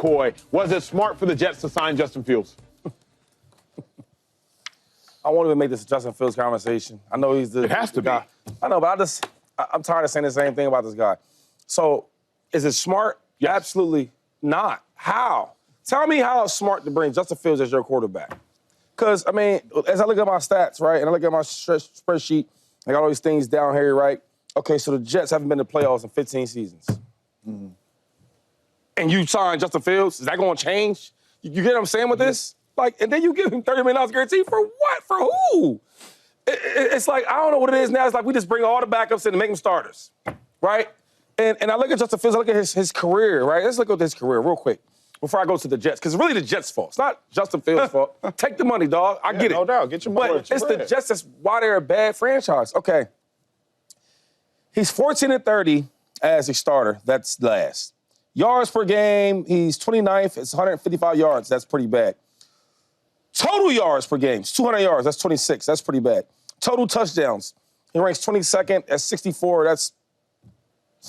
McCoy. Was it smart for the Jets to sign Justin Fields? I won't even make this a Justin Fields conversation. I know he's the It has to guy. be. I know, but I'm tired of saying the same thing about this guy. So, is it smart? Yes. Absolutely not. How? Tell me how it's smart to bring Justin Fields as your quarterback. Because, I mean, as I look at my stats, right, and I look at my spreadsheet, I got all these things down here, right? Okay, so the Jets haven't been to playoffs in 15 seasons. Mm-hmm. And you sign Justin Fields, is that going to change? You get what I'm saying with this? Like, and then you give him $30 million guarantee for what? For who? It's like, I don't know what it is now. It's like we just bring all the backups in and make them starters, right? And I look at Justin Fields, I look at his career, right? Let's look at his career real quick before I go to the Jets, because it's really the Jets' fault. It's not Justin Fields' fault. Take the money, dog. I get it. No doubt. Get your money. But it's the Jets that's why they're a bad franchise. Okay. He's 14-30 as a starter. That's last. Yards per game, he's 29th. It's 155 yards. That's pretty bad. Total yards per game, 200 yards. That's 26. That's pretty bad. Total touchdowns, he ranks 22nd at 64. It's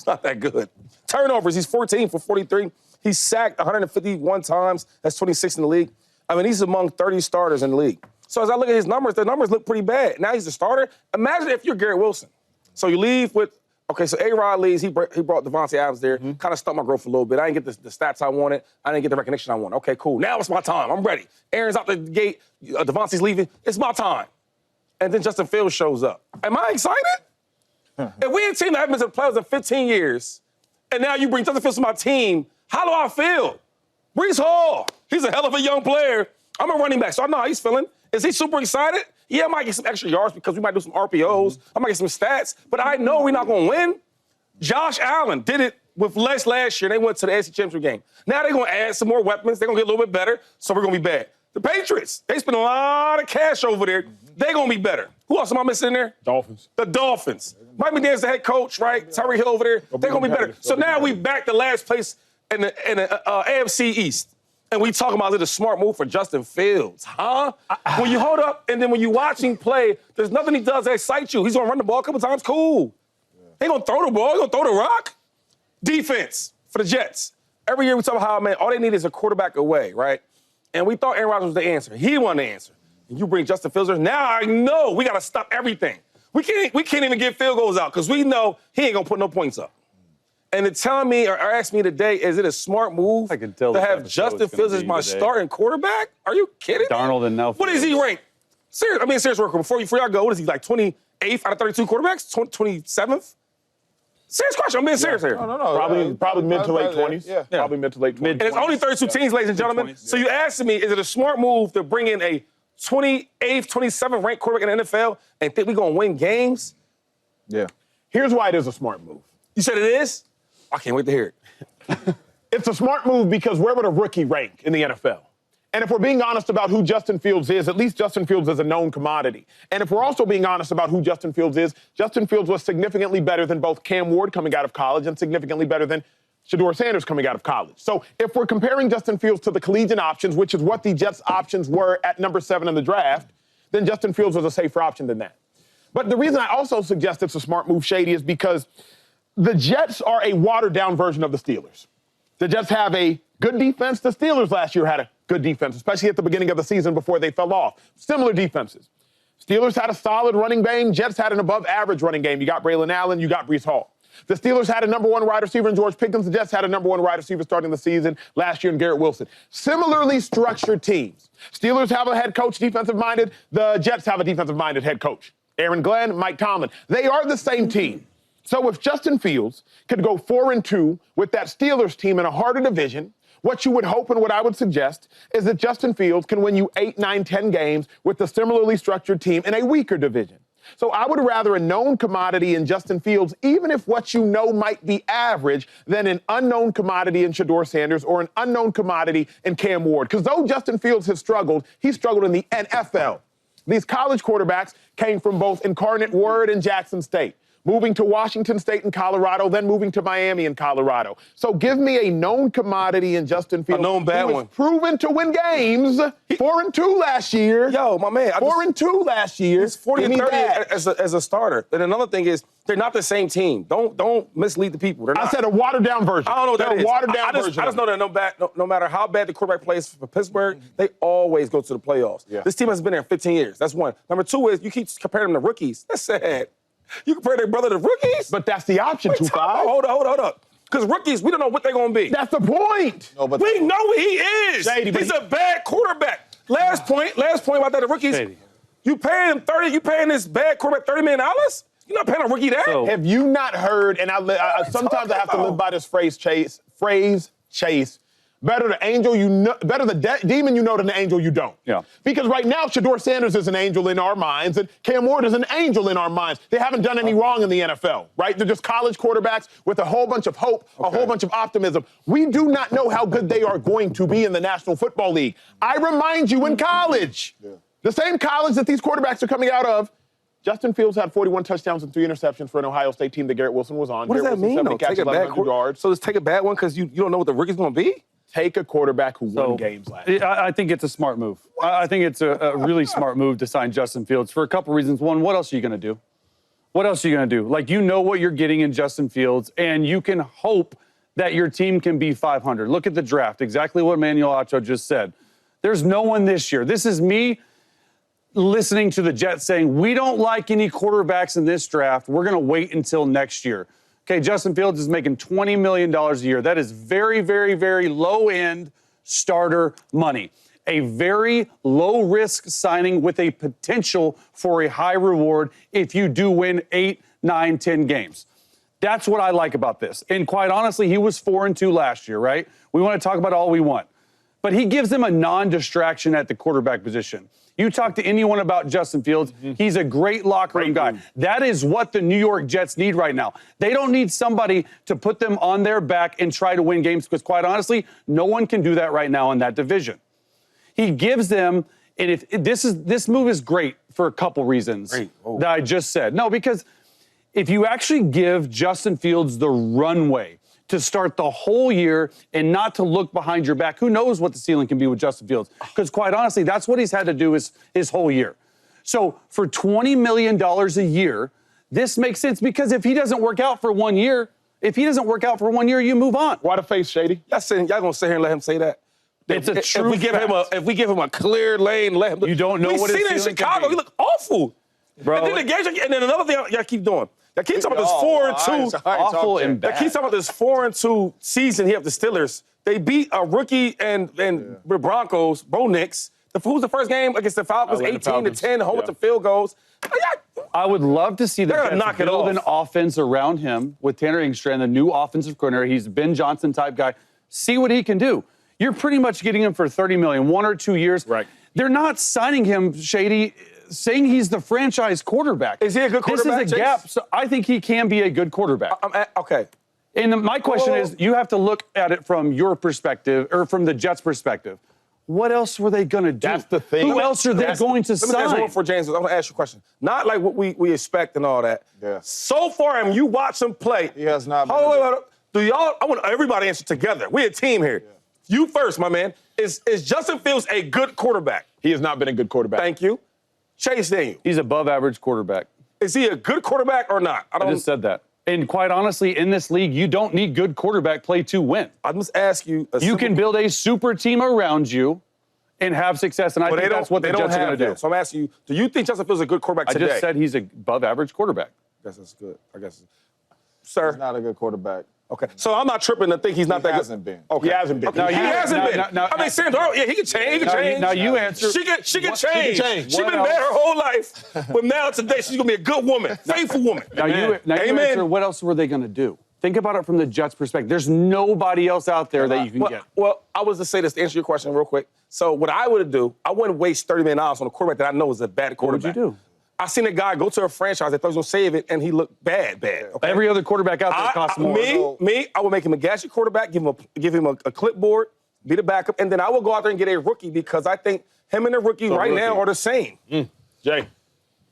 not that good. Turnovers, he's 14 for 43. He's sacked 151 times. That's 26 in the league. I mean, he's among 30 starters in the league. So as I look at his numbers, the numbers look pretty bad. Now he's a starter. Imagine if you're Garrett Wilson. So you leave with, okay, so A-Rod leaves. He brought Devontae Adams there. Kind of stumped my growth a little bit. I didn't get the stats I wanted. I didn't get the recognition I wanted. Okay, cool. Now it's my time. I'm ready. Aaron's out the gate. Devontae's leaving. It's my time. And then Justin Fields shows up. Am I excited? If we had a team that hasn't been to the playoffs in 15 years, and now you bring Justin Fields to my team, how do I feel? Breece Hall, he's a hell of a young player. I'm a running back, so I know how he's feeling. Is he super excited? Yeah, I might get some extra yards because we might do some RPOs. I might get some stats, but I know we're not going to win. Josh Allen did it with Les last year. They went to the AFC Championship game. Now they're going to add some more weapons. They're going to get a little bit better, so we're going to be bad. The Patriots, they spend a lot of cash over there. They're going to be better. Who else am I missing in there? Dolphins. The Dolphins. Mike McDaniel's the head coach, right? Tyree Hill over there. They're going to be better. So now we back to last place in the AFC East. And we talking about is it a smart move for Justin Fields, huh? When you hold up and then when you watch him play, there's nothing he does that excites you. He's going to run the ball a couple times, cool. He ain't going to throw the ball. He's going to throw the rock. Defense for the Jets. Every year we talk about how, man, all they need is a quarterback away, right? And we thought Aaron Rodgers was the answer. He wasn't the answer. And you bring Justin Fields. Now I know we got to stop everything. We can't even get field goals out because we know he ain't going to put no points up. And to tell me or ask me today, is it a smart move to have Justin Fields as my starting quarterback? Are you kidding me? Darnold and Nelson. What is he ranked? Serious work. Before y'all go, what is he, like 28th out of 32 quarterbacks? 27th? Serious question. I'm being serious here. No. Probably mid to late 20s. Yeah. Probably mid to late 20s. And it's only 32 teams, ladies and gentlemen. So you asking me, is it a smart move to bring in a 28th, 27th ranked quarterback in the NFL and think we're going to win games? Yeah. Here's why it is a smart move. You said it is? I can't wait to hear it. It's a smart move because where would a rookie rank in the NFL? And if we're being honest about who Justin Fields is, at least Justin Fields is a known commodity. And if we're also being honest about who Justin Fields is, Justin Fields was significantly better than both Cam Ward coming out of college and significantly better than Shedeur Sanders coming out of college. So if we're comparing Justin Fields to the collegiate options, which is what the Jets' options were at number 7 in the draft, then Justin Fields was a safer option than that. But the reason I also suggest it's a smart move, Shady, is because the Jets are a watered-down version of the Steelers. The Jets have a good defense. The Steelers last year had a good defense, especially at the beginning of the season before they fell off. Similar defenses. Steelers had a solid running game. Jets had an above-average running game. You got Braylon Allen. You got Breece Hall. The Steelers had a number 1 wide receiver in George Pickens. The Jets had a number 1 wide receiver starting the season last year in Garrett Wilson. Similarly structured teams. Steelers have a head coach defensive-minded. The Jets have a defensive-minded head coach. Aaron Glenn, Mike Tomlin. They are the same team. So if Justin Fields could go 4-2 with that Steelers team in a harder division, what you would hope and what I would suggest is that Justin Fields can win you 8, 9, 10 games with a similarly structured team in a weaker division. So I would rather a known commodity in Justin Fields, even if what you know might be average, than an unknown commodity in Shedeur Sanders or an unknown commodity in Cam Ward. Because though Justin Fields has struggled, he struggled in the NFL. These college quarterbacks came from both Incarnate Word and Jackson State. Moving to Washington State and Colorado, then moving to Miami and Colorado. So give me a known commodity in Justin Fields. A known bad one. Proven to win games. 4-2 last year. Yo, my man. 4-2 last year. He's 40-30 as a starter. And another thing is, They're not the same team. Don't mislead the people. They're not. I said a watered-down version. I don't know what that is. A watered-down version. I just know that no matter how bad the quarterback plays for Pittsburgh, they always go to the playoffs. Yeah. This team has been there 15 years. That's one. Number two is you keep comparing them to rookies. That's sad. You compare their brother to rookies? But that's the option, 2-5. Hold up. Because rookies, we don't know what they're going to be. That's the point. No, but we know what he is. Shady, he's a bad quarterback. Last point about that, the rookies. Shady. You paying him 30, you paying this bad quarterback $30 million? You're not paying a rookie that. So, have you not heard, and sometimes I have to live by this phrase, Chase. Better the demon you know than the angel you don't. Yeah. Because right now, Shedeur Sanders is an angel in our minds, and Cam Ward is an angel in our minds. They haven't done any wrong in the NFL, right? They're just college quarterbacks with a whole bunch of hope, a whole bunch of optimism. We do not know how good they are going to be in the National Football League. I remind you, in college, the same college that these quarterbacks are coming out of, Justin Fields had 41 touchdowns and 3 interceptions for an Ohio State team that Garrett Wilson was on. What does that mean, though? Take a bad yards. So let's take a bad one because you don't know what the rookie's going to be? Take a quarterback who won games last year. I think it's a smart move. I think it's a really smart move to sign Justin Fields for a couple reasons. One, what else are you going to do? What else are you going to do? Like, you know what you're getting in Justin Fields, and you can hope that your team can be 500. Look at the draft, exactly what Emmanuel Acho just said. There's no one this year. This is me listening to the Jets saying, we don't like any quarterbacks in this draft. We're going to wait until next year. Okay, Justin Fields is making $20 million a year. That is very, very, very low-end starter money. A very low-risk signing with a potential for a high reward if you do win 8, 9, 10 games. That's what I like about this. And quite honestly, he was 4-2 last year, right? We want to talk about all we want. But he gives them a non-distraction at the quarterback position. You talk to anyone about Justin Fields, he's a great locker room guy. That is what the New York Jets need right now. They don't need somebody to put them on their back and try to win games because, quite honestly, no one can do that right now in that division. He gives them, and this move is great for a couple reasons that I just said. No, because if you actually give Justin Fields the runway to start the whole year and not to look behind your back. Who knows what the ceiling can be with Justin Fields? Because quite honestly, that's what he's had to do his whole year. So for $20 million a year, this makes sense because if he doesn't work out for 1 year, you move on. Why the face, Shady? Y'all gonna sit here and let him say that? It's a true if we give him a clear lane, let him. You don't know what his ceiling can be. We've seen it in Chicago. He looked awful. Bro. And then another thing y'all keep doing. That keeps talking about this 4-2. Awful and bad. That keeps talking about this 4-2 season here of the Steelers. They beat a rookie and the Broncos, Bo Nix. Who's the first game against the Falcons? 18-10, home with the field goals. I would love to see the Jets build an offense around him with Tanner Engstrand, the new offensive coordinator. He's a Ben Johnson type guy. See what he can do. You're pretty much getting him for $30 million, 1 or 2 years. Right. They're not signing him, Shady, saying he's the franchise quarterback. Is he a good quarterback? This is a gap. So I think he can be a good quarterback. Okay. And my question is, you have to look at it from your perspective, or from the Jets' perspective. What else were they going to do? That's the thing. Who else are they going to sign? Let me ask you one for James. I'm going to ask you a question. Not like what we expect and all that. Yeah. So far, and you watch him play. He has not been. I want everybody to answer together. We're a team here. Yeah. You first, my man. Is Justin Fields a good quarterback? He has not been a good quarterback. Thank you. Chase Daniel. He's above average quarterback. Is he a good quarterback or not? I just said that. And quite honestly, in this league, you don't need good quarterback play to win. I must ask you. You can build a super team around you and have success, and I think that's what the Jets are going to do. So I'm asking you, do you think Justin Fields is a good quarterback today? I just said he's a above average quarterback. I guess that's good. Sir. He's not a good quarterback. Okay, so I'm not tripping to think he's not that good. He hasn't been. Okay. He hasn't been. Okay. He hasn't been. I mean, Sam Darnold, he can change. He can change. Now you answer. She can change. She's been bad her whole life, but now today she's gonna be a good woman, faithful woman. Now you answer. What else were they gonna do? Think about it from the Jets' perspective. There's nobody else out there that you can get. Well, I was to say this to answer your question real quick. So what I would do, I wouldn't waste $30 million on a quarterback that I know is a bad quarterback. What would you do? I seen a guy go to a franchise that thought he was going to save it, and he looked bad. Okay? Every other quarterback out there costs more. I would make him a gashy quarterback, give him a clipboard, be the backup, and then I would go out there and get a rookie because I think him and the rookie now are the same. Jay.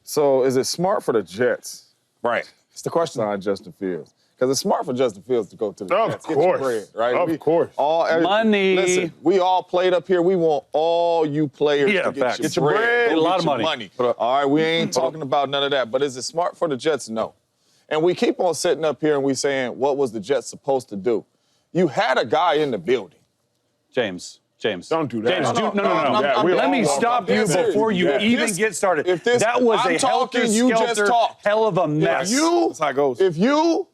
So is it smart for the Jets? Right. It's the question. Sign Justin Fields. Because it's smart for Justin Fields to go to the Jets. Of course. Bread, right? Of course. Money. Listen, we all played up here. We want all you players to get your bread. A lot of money. All right, we ain't talking about none of that. But is it smart for the Jets? No. And we keep on sitting up here and we saying, what was the Jets supposed to do? You had a guy in the building. James. Don't do that. James, no. I'm Let me stop you before you even get started. That was a helter-skelter, hell of a mess. That's how it goes. If you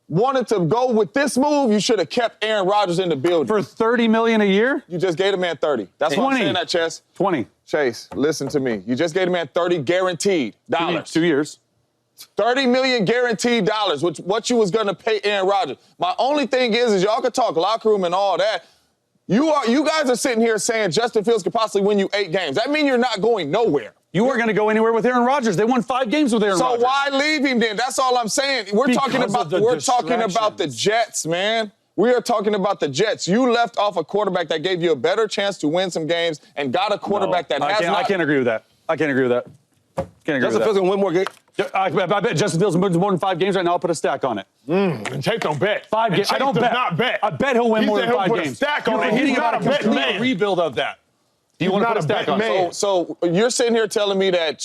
wanted to go with this move, you should have kept Aaron Rodgers in the building. For $30 million a year? You just gave the man 30. That's why I'm saying that, Chess. 20. Chase, listen to me. You just gave the man 30 guaranteed dollars. 2 years. $30 million guaranteed dollars, which what you was gonna pay Aaron Rodgers. My only thing is y'all could talk locker room and all that. You guys are sitting here saying Justin Fields could possibly win you 8 games. That means you're not going nowhere. You weren't going to go anywhere with Aaron Rodgers. They won 5 games with Aaron Rodgers. So why leave him then? That's all I'm saying. We're talking about the Jets, man. We are talking about the Jets. You left off a quarterback that gave you a better chance to win some games and got a quarterback that has not. I can't agree with that. Justin Fields going to win more games. I bet Justin Fields wins more than 5 games right now. I'll put a stack on it. And Chase don't bet. 5 games. I don't bet. Not bet. I bet he'll win more than 5 games. He'll put a stack on You're it. forgetting He's not about a betting complete man. rebuild of that. Do you want to put a stack on it? So you're sitting here telling me that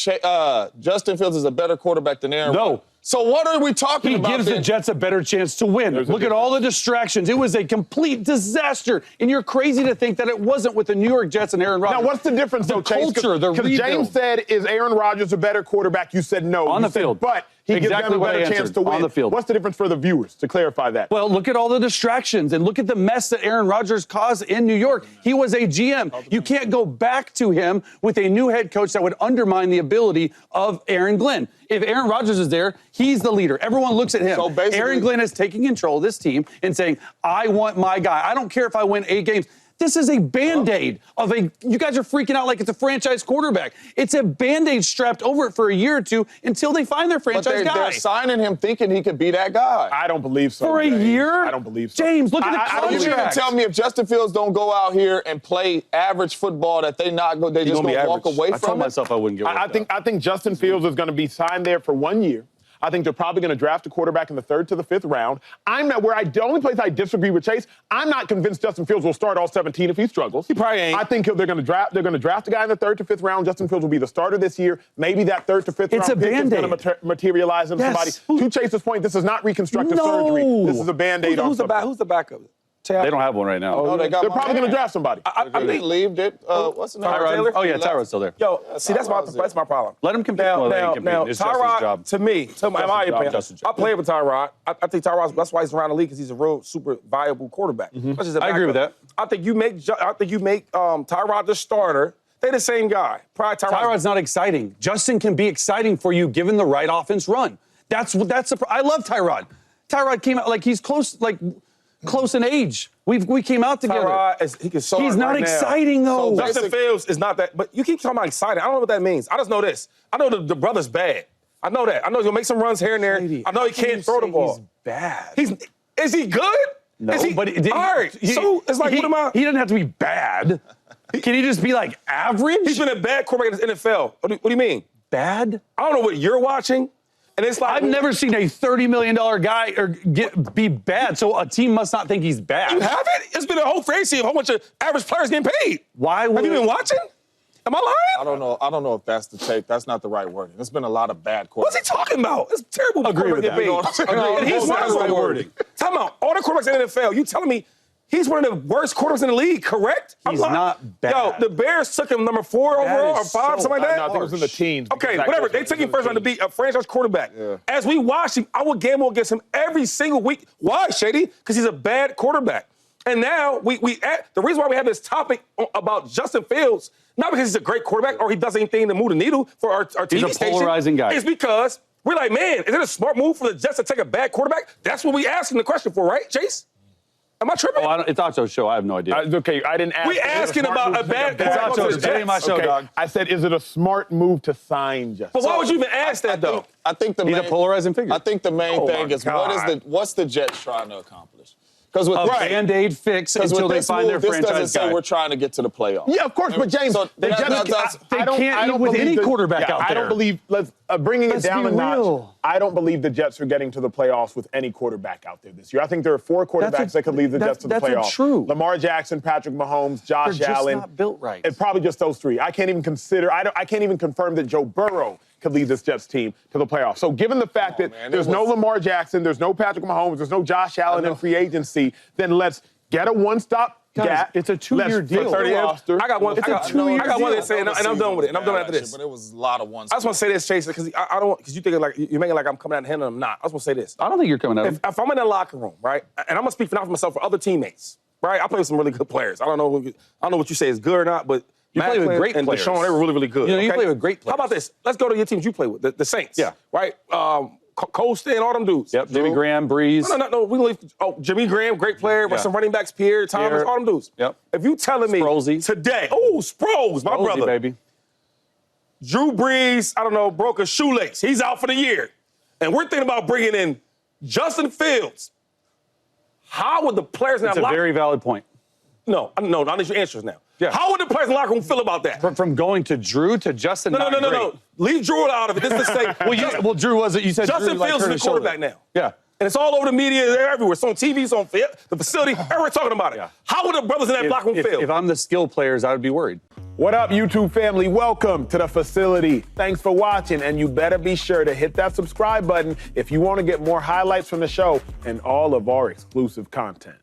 Justin Fields is a better quarterback than Aaron Rodgers? No. So what are we talking about? He gives the Jets a better chance to win. Look at all the distractions. It was a complete disaster. And you're crazy to think that it wasn't with the New York Jets and Aaron Rodgers. Now, what's the difference, though, Chase? Culture, the rebuild. James said, is Aaron Rodgers a better quarterback? You said no. On the field. But he gives them a better chance to win. On the field. What's the difference for the viewers, to clarify that? Well, look at all the distractions and look at the mess that Aaron Rodgers caused in New York. He was a GM. You can't go back to him with a new head coach that would undermine the ability of Aaron Glenn. If Aaron Rodgers is there, he's the leader. Everyone looks at him. So basically, Aaron Glenn is taking control of this team and saying, I want my guy. I don't care if I win 8 games. This is a Band-Aid of a – you guys are freaking out like it's a franchise quarterback. It's a Band-Aid strapped over it for a year or two until they find their franchise guy. They're signing him thinking he could be that guy. I don't believe so. For a year? I don't believe so. James, look at the So contract. you gonna tell me if Justin Fields don't go out here and play average football that they just gonna walk away from I told it? myself I wouldn't get I think Justin Fields is going to be signed there for 1 year. I think they're probably going to draft a quarterback in the 3rd to the 5th round. The only place I disagree with Chase, I'm not convinced Justin Fields will start all 17 if he struggles. He probably ain't. I think they're going to draft a guy in the 3rd to 5th round. Justin Fields will be the starter this year. Maybe that 3rd to 5th round It's a pick is Band-Aid. going to materialize into somebody. To Chase's point, this is not reconstructive surgery. This is a Band-Aid on something. Who's the backup? They don't have one right now. They're probably going to draft somebody. I believed it. What's the name? Tyrod. Oh, yeah, Tyrod's still there. Yo, see, that's my problem. Let him compete. Now, It's Justin's job. Tyrod, to me, in my opinion, Justin's job. I played with Tyrod. I think Tyrod, that's why he's around the league, because he's a real super viable quarterback. I agree with that. I think you make Tyrod the starter. They're the same guy. Tyrod's not exciting. Justin can be exciting for you given the right offense run. I love Tyrod. Tyrod came out like he's close in age. We came out together. Tyrod He's not exciting though. So Justin Fields is not that. But you keep talking about exciting. I don't know what that means. I just know this. I know the brother's bad. I know that. I know he's gonna make some runs here and there. I know he can't throw the ball. He's bad. Is he good? No, is he, but all right. So it's like, what am I? He doesn't have to be bad. Can he just be like average? He's been a bad quarterback in the NFL. What do you mean? Bad? I don't know what you're watching. And it's like, I've never seen a $30 million guy be bad, so a team must not think he's bad. You haven't? It's been a whole fantasy of a whole bunch of average players getting paid. Have you been watching? Am I lying? I don't know if that's the take. That's not the right wording. There's been a lot of bad quarterbacks. What's he talking about? It's terrible. Agree with that. And he's one of the wording. Tell me, all the quarterbacks in the NFL, you telling me he's one of the worst quarterbacks in the league, correct? He's not bad. Yo, the Bears took him number 4 overall or 5, something like that? No, I think it was in the teens. Okay, whatever. They took him first round to be a franchise quarterback. Yeah. As we watched him, I would gamble against him every single week. Why, Shady? Because he's a bad quarterback. And now the reason why we have this topic about Justin Fields, not because he's a great quarterback or he does anything to move the needle for our TV He's a polarizing guy. It's because we're like, man, is it a smart move for the Jets to take a bad quarterback? That's what we asking the question for, right, Chase? Am I tripping? It's Acho's show. I have no idea. Okay, I didn't ask. We asking about a bad quarterback. It's Acho's. My show, dog. I said, is it a smart move to sign Justin? But why would you even ask that, though? I think He's a polarizing figure. I think the main thing is what's the Jets trying to accomplish? Because with Band-Aid fix until they find their franchise guy. This doesn't say we're trying to get to the playoffs. Yeah, of course, but James, they can't with any quarterback out there. I don't believe, bringing it down a notch, I don't believe the Jets are getting to the playoffs with any quarterback out there this year. I think there are 4 quarterbacks that could lead the Jets to the playoffs. That's true. Lamar Jackson, Patrick Mahomes, Josh Allen. They're just not built right. It's probably just those 3. I can't even confirm that Joe Burrow could lead this Jets team to the playoffs. So given the fact that man, there's no Lamar Jackson, there's no Patrick Mahomes, there's no Josh Allen in free agency, then let's get a one-stop gap. It's a two-year Let's deal. fix the 30 roster. I got one. It's I a got, two-year I got one deal. to say, and I'm done with it. And I'm done after this. But it was a lot of ones. I just want to say this, Chase, because I don't, because you think like you're making like I'm coming out and handling them. Not. I just want to say this. I don't think you're coming out. If I'm in the locker room, right, and I'm gonna speak for not for myself, for other teammates, right? I play with some really good players. I don't know what you say is good or not, but You play with great and players. Deshaun, they were really, really good. You know, you okay? play with great players. How about this? Let's go to your teams you play with, the Saints. Yeah. Right? Colston, all them dudes. Yep, Jimmy Graham, Breeze. No. We leave. Oh, Jimmy Graham, great player. Yeah. Some running backs, Pierre, Thomas, all them dudes. Yep. If you telling me Sproles. today, Sproles, my Rosie, brother. baby. Drew Brees, broke a shoelace. He's out for the year. And we're thinking about bringing in Justin Fields. How would the players in that It's a locker very valid point. No, I need your answers now. Yeah. How would the players in the locker room feel about that? From going to Drew to Justin. No. Leave Drew out of it. This is the same. Well, Drew was it? You said Justin Drew, like, Fields hurt is his the quarterback shoulder. now. Yeah. And it's all over the media. They're everywhere. It's on TV, it's on the facility. Everyone's talking about it. Yeah. How would the brothers in that locker room feel? If I'm the skill players, I would be worried. What up, YouTube family? Welcome to the facility. Thanks for watching, and you better be sure to hit that subscribe button if you want to get more highlights from the show and all of our exclusive content.